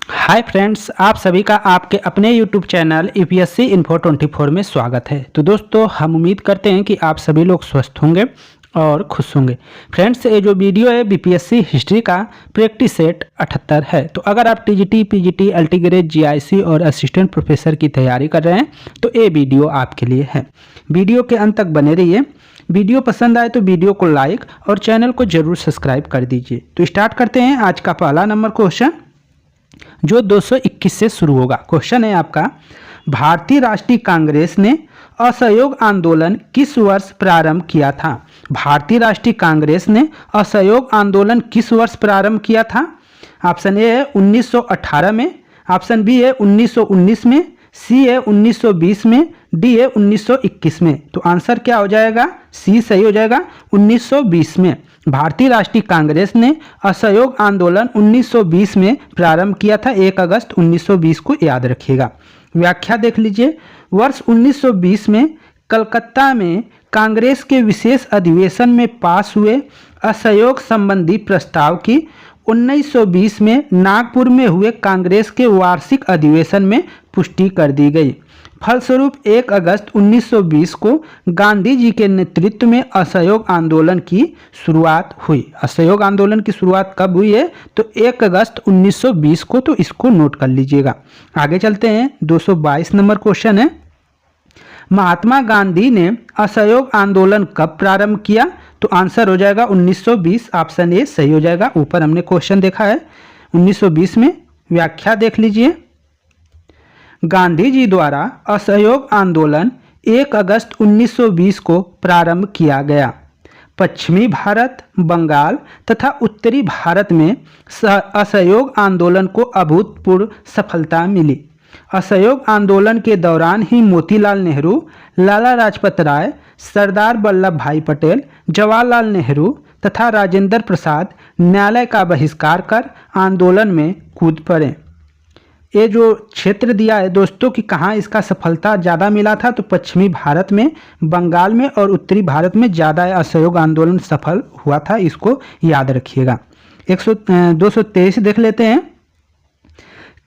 Hi friends, आप सभी का आपके अपने यूट्यूब चैनल यूपीएससी इन्फो 24 में स्वागत है। तो दोस्तों, हम उम्मीद करते हैं कि आप सभी लोग स्वस्थ होंगे और खुश होंगे। फ्रेंड्स, ये जो वीडियो है बीपीएससी हिस्ट्री का प्रैक्टिस सेट 78 है। तो अगर आप टीजीटी, पीजीटी, अल्टीग्रेड, जीआईसी और असिस्टेंट प्रोफेसर की तैयारी कर रहे हैं तो ये वीडियो आपके लिए है। वीडियो के अंत तक बने रहिए। वीडियो पसंद आए तो वीडियो को लाइक और चैनल को जरूर सब्सक्राइब कर दीजिए। तो स्टार्ट करते हैं आज का पहला नंबर क्वेश्चन, जो 221 से शुरू होगा। क्वेश्चन है आपका, भारतीय राष्ट्रीय कांग्रेस ने असहयोग आंदोलन किस वर्ष प्रारंभ किया था? भारतीय राष्ट्रीय कांग्रेस ने असहयोग आंदोलन किस वर्ष प्रारंभ किया था? ऑप्शन ए है 1918 में, ऑप्शन बी है 1919 में, सी है 1920 में, डी है 1921 में। तो आंसर क्या हो जाएगा? सी सही हो जाएगा, 1920 में। भारतीय राष्ट्रीय कांग्रेस ने असहयोग आंदोलन 1920 में प्रारंभ किया था। 1 अगस्त 1920 को याद रखिएगा। व्याख्या देख लीजिए। वर्ष 1920 में कलकत्ता में कांग्रेस के विशेष अधिवेशन में पास हुए असहयोग संबंधी प्रस्ताव की 1920 में नागपुर में हुए कांग्रेस के वार्षिक अधिवेशन में पुष्टि कर दी गई। फलस्वरूप 1 अगस्त 1920 को गांधी जी के नेतृत्व में असहयोग आंदोलन की शुरुआत हुई। असहयोग आंदोलन की शुरुआत कब हुई है? तो 1 अगस्त 1920 को। तो इसको नोट कर लीजिएगा। आगे चलते हैं। 222 नंबर क्वेश्चन है, महात्मा गांधी ने असहयोग आंदोलन कब प्रारंभ किया? तो आंसर हो जाएगा 1920। ऑप्शन ए सही हो जाएगा। ऊपर हमने क्वेश्चन देखा है 1920 में। व्याख्या देख लीजिए। गांधी जी द्वारा असहयोग आंदोलन 1 अगस्त 1920 को प्रारंभ किया गया। पश्चिमी भारत, बंगाल तथा उत्तरी भारत में असहयोग आंदोलन को अभूतपूर्व सफलता मिली। असहयोग आंदोलन के दौरान ही मोतीलाल नेहरू, लाला लाजपत राय, सरदार वल्लभ भाई पटेल, जवाहरलाल नेहरू तथा राजेंद्र प्रसाद न्यायालय का बहिष्कार कर आंदोलन में कूद पड़े। ये जो क्षेत्र दिया है दोस्तों कि कहाँ इसका सफलता ज़्यादा मिला था, तो पश्चिमी भारत में, बंगाल में और उत्तरी भारत में ज़्यादा असहयोग आंदोलन सफल हुआ था। इसको याद रखिएगा। 223 देख लेते हैं।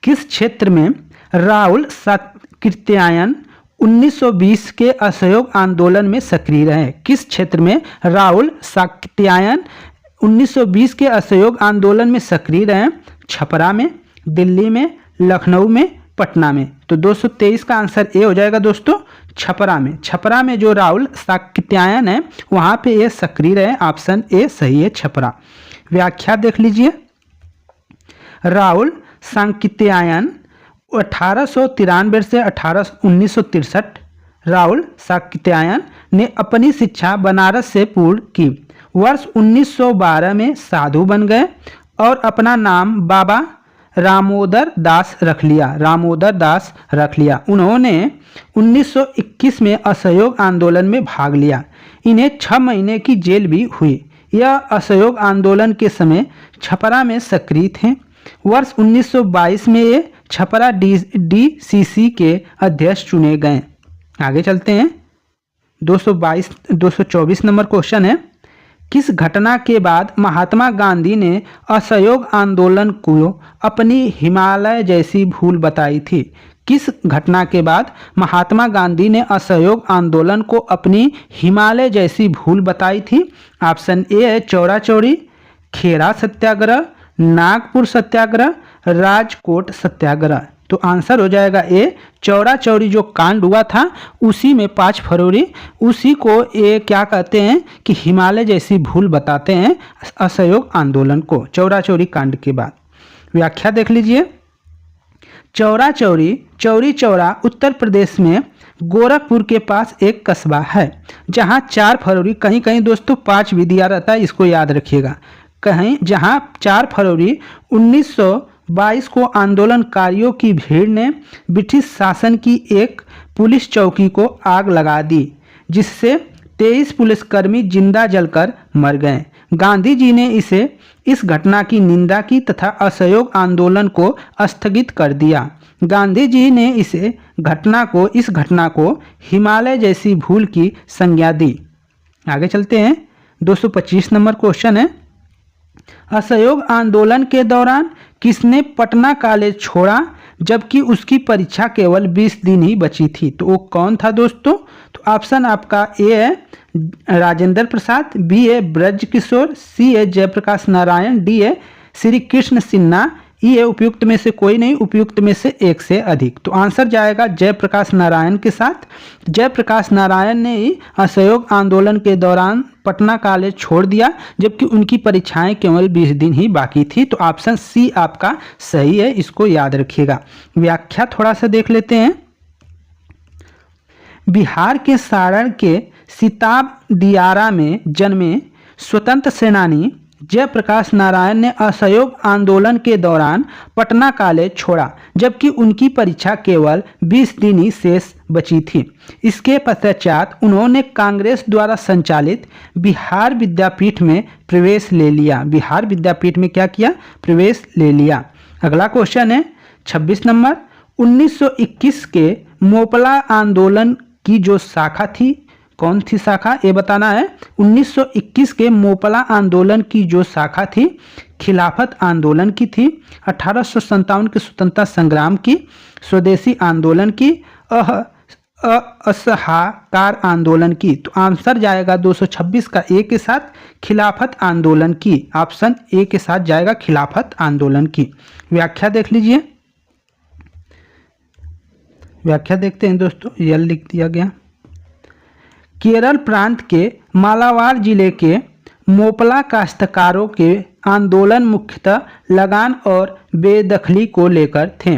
किस क्षेत्र में राहुल सातत्यायन 1920 के असहयोग आंदोलन में सक्रिय रहे? किस क्षेत्र में राहुल सातत्यायन 1920 के असहयोग आंदोलन में सक्रिय रहे? छपरा में, दिल्ली में, लखनऊ में, पटना में। तो 223 का आंसर ए हो जाएगा दोस्तों, छपरा में। छपरा में जो राहुल सातत्यायन है वहाँ पे ये सक्रिय रहे। ऑप्शन ए सही है, छपरा। व्याख्या देख लीजिए। राहुल सातत्यायन 1893 से 1963 राहुल सातत्यायन ने अपनी शिक्षा बनारस से पूर्ण की। वर्ष 1912 में साधु बन गए और अपना नाम बाबा रामोदर दास रख लिया। रामोदर दास रख लिया। उन्होंने 1921 में असहयोग आंदोलन में भाग लिया। इन्हें 6 महीने की जेल भी हुई। यह असहयोग आंदोलन के समय छपरा में सक्रिय थे। वर्ष 1922 में ये छपरा डीसीसी के अध्यक्ष चुने गए। आगे चलते हैं। 224 नंबर क्वेश्चन है, किस घटना के बाद महात्मा गांधी ने असहयोग आंदोलन को अपनी हिमालय जैसी भूल बताई थी? किस घटना के बाद महात्मा गांधी ने असहयोग आंदोलन को अपनी हिमालय जैसी भूल बताई थी? ऑप्शन ए है चौरा चौरी, खेरा सत्याग्रह, नागपुर सत्याग्रह, राजकोट सत्याग्रह। तो आंसर हो जाएगा ए, चौरा चौरी जो कांड हुआ था उसी में 5 फरवरी, उसी को ये क्या कहते हैं कि हिमालय जैसी भूल बताते हैं असहयोग आंदोलन को, चौरा चौरी कांड के बाद। व्याख्या देख लीजिए। चौरा चौरी, चौरी चौरा उत्तर प्रदेश में गोरखपुर के पास एक कस्बा है जहां 4 फरवरी, कहीं कहीं दोस्तों 5 भी दिया रहता है, इसको याद रखिएगा। कहीं जहां 4 फरवरी 1922 को आंदोलनकारियों की भीड़ ने ब्रिटिश शासन की एक पुलिस चौकी को आग लगा दी, जिससे 23 पुलिसकर्मी जिंदा जलकर मर गए। गांधी जी ने इस घटना की निंदा की तथा असहयोग आंदोलन को स्थगित कर दिया। गांधी जी ने इस घटना को हिमालय जैसी भूल की संज्ञा दी। आगे चलते हैं। 225 नंबर क्वेश्चन है, असहयोग आंदोलन के दौरान किसने पटना कॉलेज छोड़ा जबकि उसकी परीक्षा केवल 20 दिन ही बची थी? तो वो कौन था दोस्तों? तो ऑप्शन आपका ए है राजेंद्र प्रसाद, बी है ब्रज किशोर, सी है जयप्रकाश नारायण, डी है श्री कृष्ण सिन्हा, ई है उपयुक्त में से कोई नहीं, उपयुक्त में से एक से अधिक। तो आंसर जाएगा जयप्रकाश नारायण के साथ। जयप्रकाश नारायण ने ही असहयोग आंदोलन के दौरान पटना कॉलेज छोड़ दिया जबकि उनकी परीक्षाएं केवल 20 दिन ही बाकी थी। तो ऑप्शन सी आपका सही है, इसको याद रखिएगा। व्याख्या थोड़ा सा देख लेते हैं। बिहार के सारण के सिताब दियारा में जन्मे स्वतंत्र सेनानी जयप्रकाश नारायण ने असहयोग आंदोलन के दौरान पटना कॉलेज छोड़ा जबकि उनकी परीक्षा केवल 20 दिन ही शेष बची थी। इसके पश्चात उन्होंने कांग्रेस द्वारा संचालित बिहार विद्यापीठ में प्रवेश ले लिया। बिहार विद्यापीठ में क्या किया? प्रवेश ले लिया। अगला क्वेश्चन है 26 नंबर। 1921 के मोपला आंदोलन की जो शाखा थी, कौन थी शाखा? ये बताना है। 1921 के मोपला आंदोलन की जो शाखा थी खिलाफत आंदोलन की थी, 1857 के स्वतंत्रता संग्राम की, स्वदेशी आंदोलन की, असहकार आंदोलन की। तो आंसर जाएगा 226 का ए के साथ खिलाफत आंदोलन की। ऑप्शन ए के साथ जाएगा खिलाफत आंदोलन की। व्याख्या देख लीजिए। व्याख्या देखते हैं दोस्तों, यल लिख दिया गया। केरल प्रांत के मालाबार जिले के मोपला काश्तकारों के आंदोलन मुख्यतः लगान और बेदखली को लेकर थे।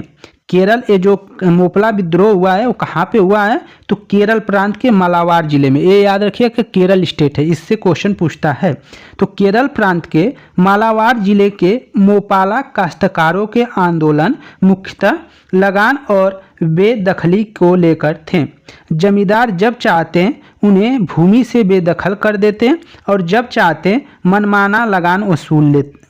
केरल ये जो मोपला विद्रोह हुआ है वो कहाँ पे हुआ है? तो केरल प्रांत के मालाबार जिले में। ये याद रखिए कि केरल स्टेट है, इससे क्वेश्चन पूछता है। तो केरल प्रांत के मालाबार जिले के मोपाला काश्तकारों के आंदोलन मुख्यतः लगान और बेदखली को लेकर थे। जमींदार जब चाहते उन्हें भूमि से बेदखल कर देते और जब चाहते मनमाना लगान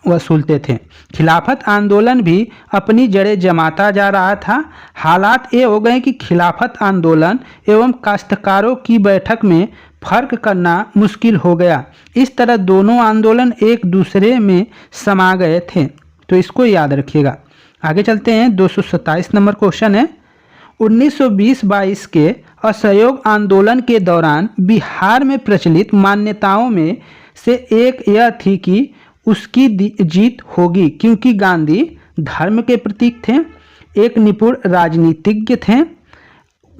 वसूलते थे। खिलाफत आंदोलन भी अपनी जड़ें जमाता जा रहा था। हालात ये हो गए कि खिलाफत आंदोलन एवं काश्तकारों की बैठक में फर्क करना मुश्किल हो गया। इस तरह दोनों आंदोलन एक दूसरे में समा गए थे। तो इसको याद रखिएगा। आगे चलते हैं। 227 नंबर क्वेश्चन है। 1920-22 के असहयोग आंदोलन के दौरान बिहार में प्रचलित मान्यताओं में से एक यह थी कि उसकी जीत होगी क्योंकि गांधी धर्म के प्रतीक थे, एक निपुण राजनीतिज्ञ थे,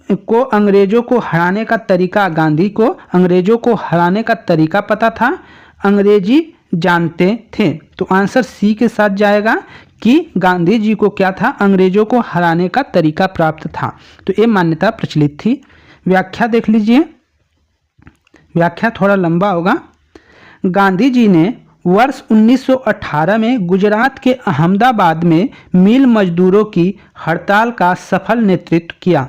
को अंग्रेजों को हराने का तरीका गांधी को अंग्रेजों को हराने का तरीका पता था, अंग्रेजी जानते थे। तो आंसर सी के साथ जाएगा कि गांधी जी को क्या था? अंग्रेजों को हराने का तरीका प्राप्त था। तो ये मान्यता प्रचलित थी। व्याख्या देख लीजिए। व्याख्या थोड़ा लंबा होगा। गांधी जी ने वर्ष 1918 में गुजरात के अहमदाबाद में मिल मजदूरों की हड़ताल का सफल नेतृत्व किया।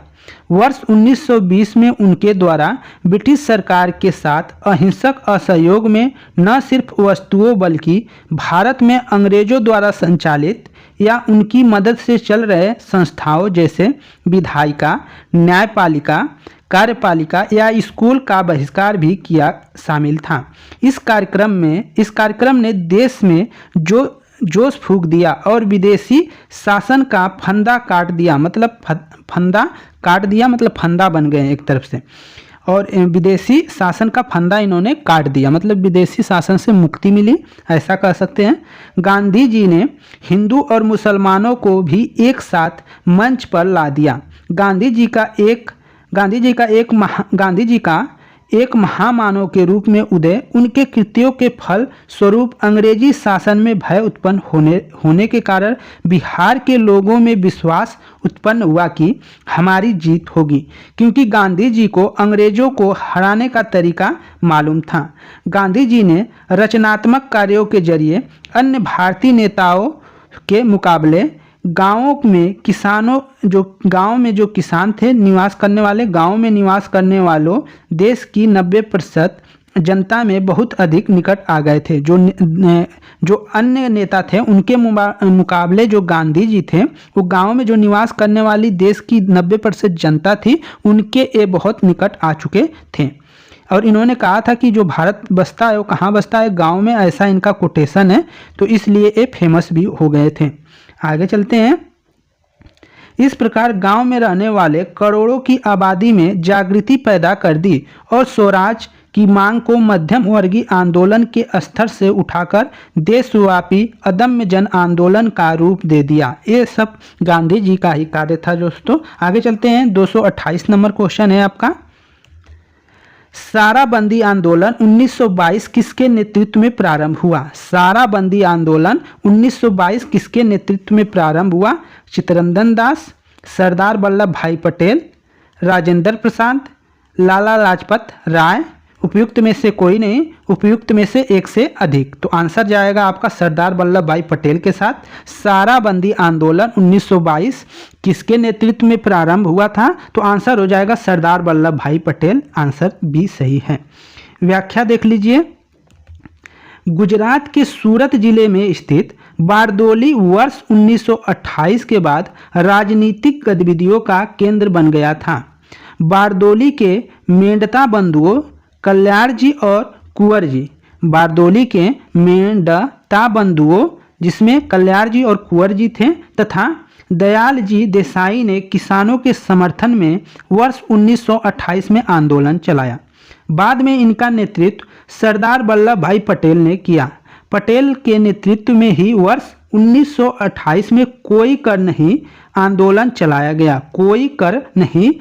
वर्ष 1920 में उनके द्वारा ब्रिटिश सरकार के साथ अहिंसक असहयोग में न सिर्फ वस्तुओं बल्कि भारत में अंग्रेजों द्वारा संचालित या उनकी मदद से चल रहे संस्थाओं जैसे विधायिका, न्यायपालिका, कार्यपालिका या स्कूल का बहिष्कार भी किया शामिल था। इस कार्यक्रम ने देश में जोश फूंक दिया और विदेशी शासन का फंदा काट दिया। मतलब फंदा बन गए एक तरफ से, और विदेशी शासन का फंदा इन्होंने काट दिया, मतलब विदेशी शासन से मुक्ति मिली, ऐसा कह सकते हैं। गांधी जी ने हिंदू और मुसलमानों को भी एक साथ मंच पर ला दिया। गांधी जी का एक महामानव के रूप में उदय उनके कृत्यों के फल स्वरूप अंग्रेजी शासन में भय उत्पन्न होने के कारण बिहार के लोगों में विश्वास उत्पन्न हुआ कि हमारी जीत होगी, क्योंकि गांधी जी को अंग्रेजों को हराने का तरीका मालूम था। गांधी जी ने रचनात्मक कार्यों के जरिए अन्य भारतीय नेताओं के मुकाबले गाँव में जो किसान थे निवास करने वाले, गाँव में निवास करने वालों देश की 90% जनता में बहुत अधिक निकट आ गए थे। जो अन्य नेता थे उनके मुकाबले जो गांधी जी थे वो गाँव में जो निवास करने वाली देश की 90% जनता थी उनके ये बहुत निकट आ चुके थे। और इन्होंने कहा था कि जो भारत बसता है वो कहाँ बसता है, गांव में, ऐसा इनका कोटेशन है, तो इसलिए ये फेमस भी हो गए थे। आगे चलते हैं। इस प्रकार गांव में रहने वाले करोड़ों की आबादी में जागृति पैदा कर दी और स्वराज की मांग को मध्यम वर्गीय आंदोलन के स्तर से उठाकर देशव्यापी अदम्य जन आंदोलन का रूप दे दिया। ये सब गांधी जी का ही कार्य था दोस्तों। आगे चलते हैं। 228 नंबर क्वेश्चन है आपका। साराबंदी आंदोलन 1922 किसके नेतृत्व में प्रारंभ हुआ? साराबंदी आंदोलन 1922 किसके नेतृत्व में प्रारंभ हुआ? चित्तरंजन दास, सरदार वल्लभ भाई पटेल, राजेंद्र प्रसाद, लाला लाजपत राय, उपयुक्त में से कोई नहीं, उपयुक्त में से एक से अधिक। तो आंसर जाएगा आपका सरदार वल्लभ भाई पटेल के साथ। साराबंदी आंदोलन 1922 किसके नेतृत्व में प्रारंभ हुआ था? तो आंसर हो जाएगा सरदार वल्लभ भाई पटेल। आंसर बी सही है। व्याख्या देख लीजिए। गुजरात के सूरत जिले में स्थित बारदोली वर्ष 1928 के बाद राजनीतिक गतिविधियों का केंद्र बन गया था। बारदोली के मेंढता बंधुओं कल्याण जी और कुंवर जी, बारदोली के मेंढता बंधुओं जिसमें कल्याण जी और कुंवर जी थे, तथा दयाल जी देसाई ने किसानों के समर्थन में वर्ष 1928 में आंदोलन चलाया। बाद में इनका नेतृत्व सरदार वल्लभ भाई पटेल ने किया। पटेल के नेतृत्व में ही वर्ष 1928 में कोई कर नहीं आंदोलन चलाया गया। कोई कर नहीं,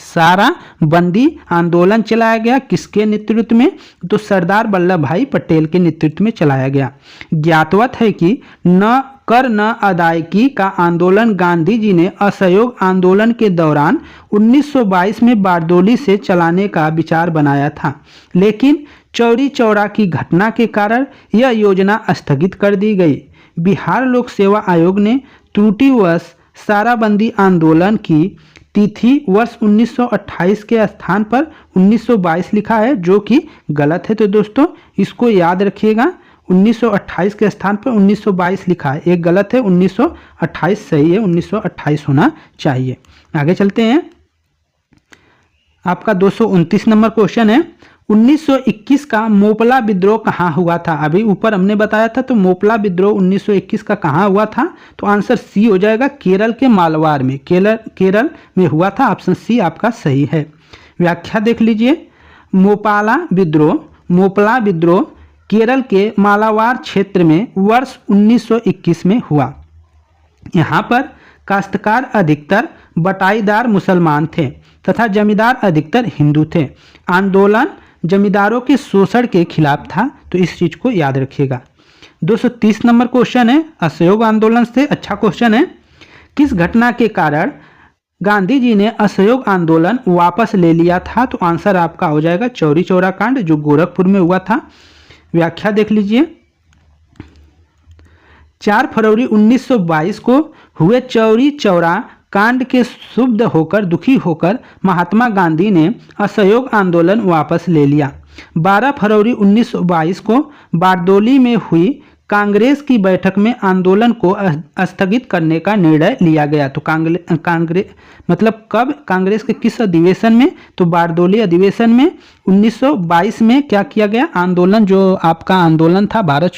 साराबंदी आंदोलन चलाया गया। किसके नेतृत्व में? तो सरदार वल्लभ भाई पटेल के नेतृत्व में चलाया गया। ज्ञातवत है कि न कर न अदायगी का आंदोलन गांधी जी ने असहयोग आंदोलन के दौरान 1922 में बारदोली से चलाने का विचार बनाया था, लेकिन चौरी चौरा की घटना के कारण यह योजना स्थगित कर दी गई। बिहार लोक सेवा आयोग ने त्रुटिवश साराबंदी आंदोलन की तिथि वर्ष 1928 के स्थान पर 1922 लिखा है, जो कि गलत है। तो दोस्तों इसको याद रखिएगा, 1928 के स्थान पर 1922 लिखा है, एक गलत है, 1928 सही है, 1928 होना चाहिए। आगे चलते हैं। आपका 229 नंबर क्वेश्चन है। 1921 का मोपला विद्रोह कहाँ हुआ था? अभी ऊपर हमने बताया था, तो मोपला विद्रोह 1921 का कहाँ हुआ था? तो आंसर सी हो जाएगा, केरल के मालवार में, केरल में हुआ था। ऑप्शन सी आपका सही है। व्याख्या देख लीजिए। मोपला विद्रोह केरल के मालावार क्षेत्र में वर्ष 1921 में हुआ। यहाँ पर काश्तकार अधिकतर बटाईदार मुसलमान थे तथा जमींदार अधिकतर हिंदू थे। आंदोलन जमींदारों के शोषण के खिलाफ था, तो इस चीज को याद रखिएगा। 230 नंबर क्वेश्चन है, असहयोग आंदोलन से अच्छा क्वेश्चन है। किस घटना के कारण गांधी जी ने असहयोग आंदोलन वापस ले लिया था? तो आंसर आपका हो जाएगा चौरी चौरा कांड, जो गोरखपुर में हुआ था। व्याख्या देख लीजिए। 4 फरवरी 1922 को हुए चौरी चौरा कांड के क्षुब्ध होकर, दुखी होकर महात्मा गांधी ने असहयोग आंदोलन वापस ले लिया। 12 फरवरी 1922 को बारदोली में हुई कांग्रेस की बैठक में आंदोलन को स्थगित करने का निर्णय लिया गया। तो कांग्रेस मतलब कब? कांग्रेस के किस अधिवेशन में? तो बारदोली अधिवेशन में 1922 में क्या किया गया? आंदोलन, जो आपका आंदोलन था भारत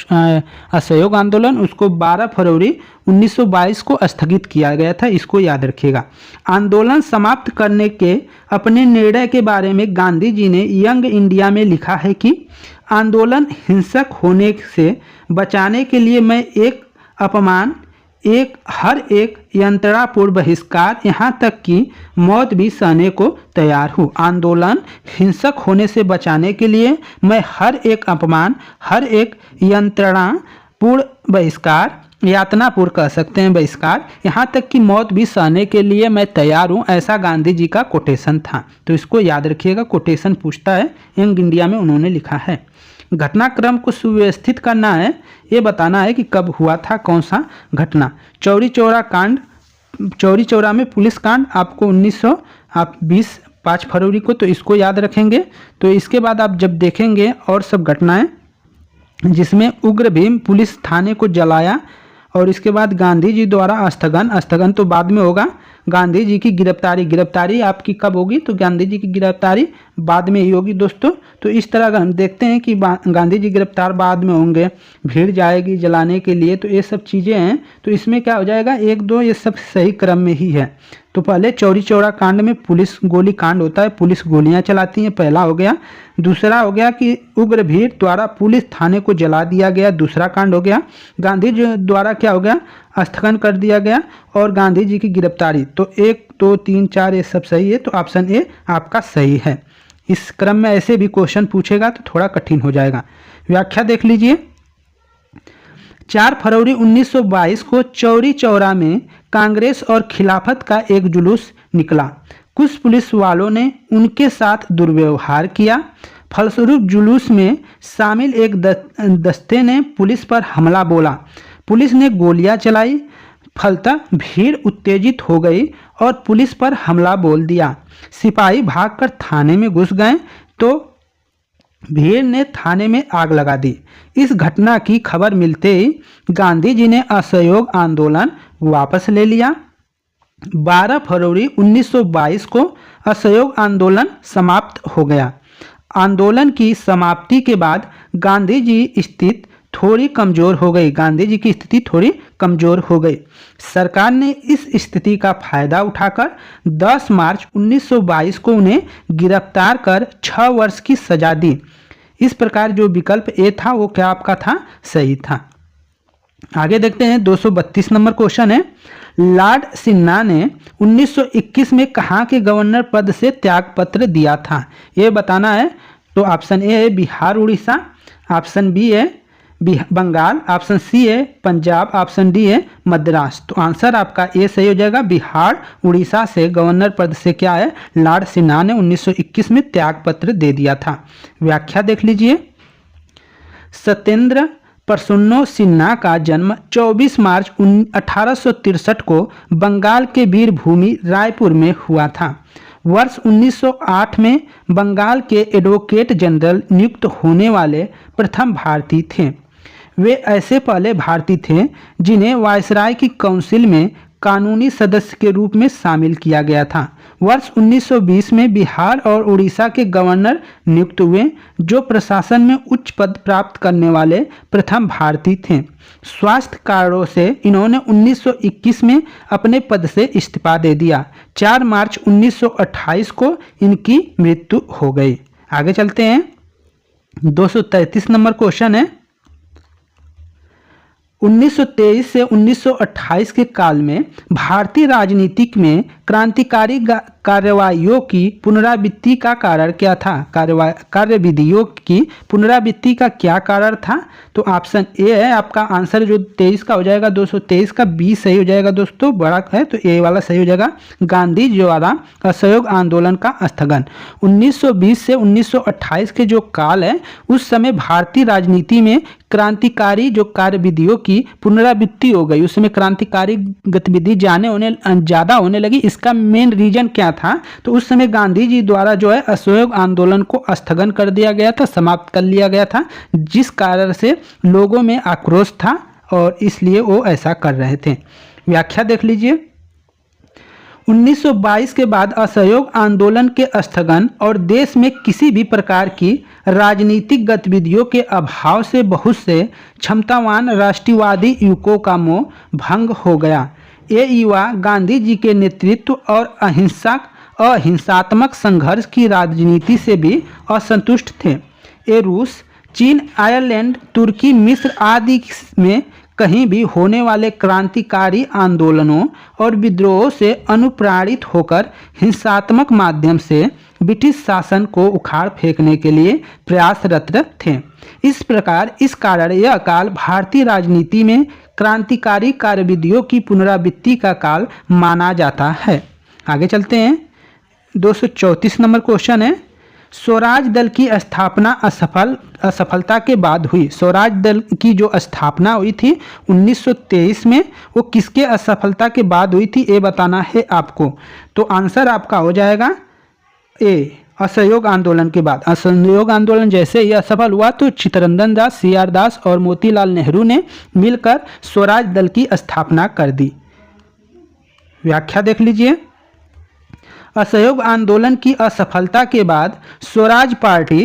असहयोग आंदोलन, उसको 12 फरवरी 1922 को स्थगित किया गया था। इसको याद रखिएगा। आंदोलन समाप्त करने के अपने निर्णय के बारे में गांधी जी ने यंग इंडिया में लिखा है कि आंदोलन हिंसक होने से बचाने के लिए मैं हर एक यंत्रणापूर्ण बहिष्कार, यहाँ तक कि मौत भी सहने को तैयार हूँ। आंदोलन हिंसक होने से बचाने के लिए मैं हर एक अपमान, हर एक यंत्रणापूर्ण बहिष्कार, यातनापूर्ण कह सकते हैं बहिष्कार, यहाँ तक कि मौत भी सहने के लिए मैं तैयार हूँ, ऐसा गांधी जी का कोटेशन था। तो इसको याद रखिएगा, कोटेशन पूछता है, यंग इंडिया में उन्होंने लिखा है। घटनाक्रम को सुव्यवस्थित करना है, ये बताना है कि कब हुआ था कौन सा घटना। चौरी चौरा कांड, चौरी चौरा में पुलिस कांड आपको 5 फरवरी को, तो इसको याद रखेंगे। तो इसके बाद आप जब देखेंगे और सब घटनाएं जिसमें उग्र भीम पुलिस थाने को जलाया और इसके बाद गांधी जी द्वारा स्थगन तो बाद में होगा। गांधी जी की गिरफ्तारी आपकी कब होगी, तो गांधी जी की गिरफ्तारी बाद में ही होगी दोस्तों। तो इस तरह हम देखते हैं कि गांधी जी गिरफ्तार बाद में होंगे, भीड़ जाएगी जलाने के लिए, तो ये सब चीज़ें हैं। तो इसमें क्या हो जाएगा, 1 2 ये सब सही क्रम में ही है। तो पहले चौरी चौरा कांड में पुलिस गोली कांड होता है, पुलिस गोलियां चलाती हैं, पहला हो गया। दूसरा हो गया कि उग्र भीड़ द्वारा पुलिस थाने को जला दिया गया, दूसरा कांड हो गया। गांधी जी द्वारा क्या हो गया, स्थगन कर दिया गया। और गांधी जी की गिरफ्तारी, तो 1 2 3 4 ये सब सही है, तो ऑप्शन ए आपका सही है। इस क्रम में ऐसे भी क्वेश्चन पूछेगा तो थोड़ा कठिन हो जाएगा। व्याख्या देख लीजिए। 4 फरवरी 1922 को चौरी चौरा में कांग्रेस और खिलाफत का एक जुलूस निकला। कुछ पुलिस वालों ने उनके साथ दुर्व्यवहार किया। फलस्वरूप जुलूस में शामिल एक दस्ते ने पुलिस पर हमला बोला। पुलिस ने गोलियां चलाई। फलतः भीड़ उत्तेजित हो गई और पुलिस पर हमला बोल दिया। सिपाही भागकर थाने में घुस गए तो भीड़ ने थाने में आग लगा दी। इस घटना की खबर मिलते ही गांधी जी ने असहयोग आंदोलन वापस ले लिया। 12 फरवरी 1922 को असहयोग आंदोलन समाप्त हो गया। आंदोलन की समाप्ति के बाद गांधी जी स्थिति थोड़ी कमज़ोर हो गई। गांधी जी की स्थिति थोड़ी कमज़ोर हो गई। सरकार ने इस स्थिति का फायदा उठाकर 10 मार्च 1922 को उन्हें गिरफ्तार कर 6 वर्ष की सजा दी। इस प्रकार जो विकल्प ए था वो क्या आपका था, सही था। आगे देखते हैं 232 नंबर क्वेश्चन है। लॉर्ड सिन्हा ने 1921 में कहाँ के गवर्नर पद से त्यागपत्र दिया था, ये बताना है। तो ऑप्शन ए है बिहार उड़ीसा, ऑप्शन बी है बंगाल, ऑप्शन सी है पंजाब, ऑप्शन डी है मद्रास। तो आंसर आपका ए सही हो जाएगा। बिहार उड़ीसा से गवर्नर पद से क्या है, लॉर्ड सिन्हा ने 1921 में त्यागपत्र दे दिया था। व्याख्या देख लीजिए। सत्येंद्र प्रसन्नो सिन्हा का जन्म 24 मार्च 1863 को बंगाल के वीरभूमि रायपुर में हुआ था। वर्ष 1908 में बंगाल के एडवोकेट जनरल नियुक्त होने वाले प्रथम भारतीय थे। वे ऐसे पहले भारतीय थे जिन्हें वायसराय की काउंसिल में कानूनी सदस्य के रूप में शामिल किया गया था। वर्ष 1920 में बिहार और उड़ीसा के गवर्नर नियुक्त हुए, जो प्रशासन में उच्च पद प्राप्त करने वाले प्रथम भारतीय थे। स्वास्थ्य कारणों से इन्होंने 1921 में अपने पद से इस्तीफा दे दिया। 4 मार्च 1928 को इनकी मृत्यु हो गई। आगे चलते हैं। 233 नंबर क्वेश्चन है। 1923 से 1928 के काल में भारतीय राजनीति में क्रांतिकारी कार्यवाहियों की पुनरावृत्ति का कारण क्या था? कार्यविधियों की पुनरावृत्ति का क्या कारण था? तो ऑप्शन ए है आपका आंसर, जो 23 का हो जाएगा 223 का बी सही हो जाएगा दोस्तों, बड़ा है तो ए वाला सही हो जाएगा। गांधी द्वारा असहयोग आंदोलन का स्थगन। 1920 से 1928 के जो काल है उस समय भारतीय राजनीति में क्रांतिकारी जो कार्यविधियों की पुनरावृत्ति हो गई, उसमें क्रांतिकारी गतिविधि ज़्यादा होने लगी। इसका मेन रीजन क्या था? तो उस समय गांधी जी द्वारा जो है असहयोग आंदोलन को स्थगन कर दिया गया था, समाप्त कर लिया गया था, जिस कारण से लोगों में आक्रोश था और इसलिए वो ऐसा कर रहे थे। व्याख्या देख लीजिए। 1922 के बाद असहयोग आंदोलन के स्थगन और देश में किसी भी प्रकार की राजनीतिक गतिविधियों के अभाव से बहुत से क्षमतावान राष्ट्रवादी युवकों का मोह भंग हो गया। ये युवा गांधी जी के नेतृत्व और अहिंसात्मक संघर्ष की राजनीति से भी असंतुष्ट थे। ये रूस, चीन, आयरलैंड, तुर्की, मिस्र आदि में कहीं भी होने वाले क्रांतिकारी आंदोलनों और विद्रोहों से अनुप्राणित होकर हिंसात्मक माध्यम से ब्रिटिश शासन को उखाड़ फेंकने के लिए प्रयासरत थे। इस प्रकार इस कारण यह काल भारतीय राजनीति में क्रांतिकारी कार्यविधियों की पुनरावृत्ति का काल माना जाता है। आगे चलते हैं। 234 नंबर क्वेश्चन है। स्वराज दल की स्थापना असफलता के बाद हुई। स्वराज दल की जो स्थापना हुई थी 1923 में, वो किसके असफलता के बाद हुई थी ये बताना है आपको। तो आंसर आपका हो जाएगा ए, असहयोग आंदोलन के बाद असहयोग आंदोलन जैसे ही असफल हुआ तो चित्तरंजन दास, सी.आर. दास और मोतीलाल नेहरू ने मिलकर स्वराज दल की स्थापना कर दी। व्याख्या देख लीजिए। असहयोग आंदोलन की असफलता के बाद स्वराज पार्टी,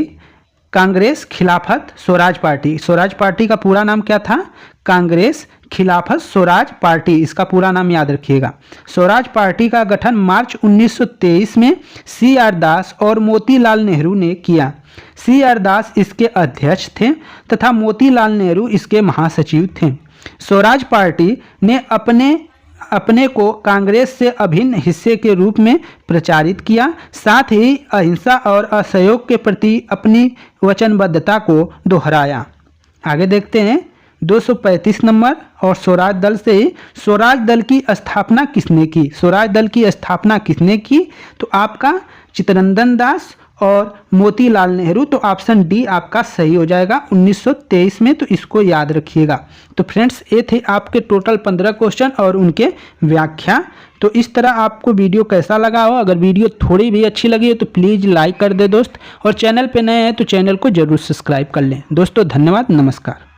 कांग्रेस खिलाफत स्वराज पार्टी का पूरा नाम क्या था? कांग्रेस खिलाफत स्वराज पार्टी, इसका पूरा नाम याद रखिएगा। स्वराज पार्टी का गठन मार्च 1923 में सी.आर. दास और मोतीलाल नेहरू ने किया। सी.आर. दास इसके अध्यक्ष थे तथा मोतीलाल नेहरू इसके महासचिव थे। स्वराज पार्टी ने अपने को कांग्रेस से अभिन्न हिस्से के रूप में प्रचारित किया, साथ ही अहिंसा और असहयोग के प्रति अपनी वचनबद्धता को दोहराया। आगे देखते हैं 235 नंबर। और स्वराज दल से स्वराज दल की स्थापना किसने की? स्वराज दल की स्थापना किसने की? तो आपका चित्तरंजन दास और मोतीलाल नेहरू। तो ऑप्शन डी आपका सही हो जाएगा 1923 में, तो इसको याद रखिएगा। तो फ्रेंड्स ये थे आपके टोटल 15 क्वेश्चन और उनके व्याख्या। तो इस तरह आपको वीडियो कैसा लगा हो? अगर वीडियो थोड़ी भी अच्छी लगी हो तो प्लीज़ लाइक कर दे दोस्त, और चैनल पे नए हैं तो चैनल को जरूर सब्सक्राइब कर लें। दोस्तों धन्यवाद, नमस्कार।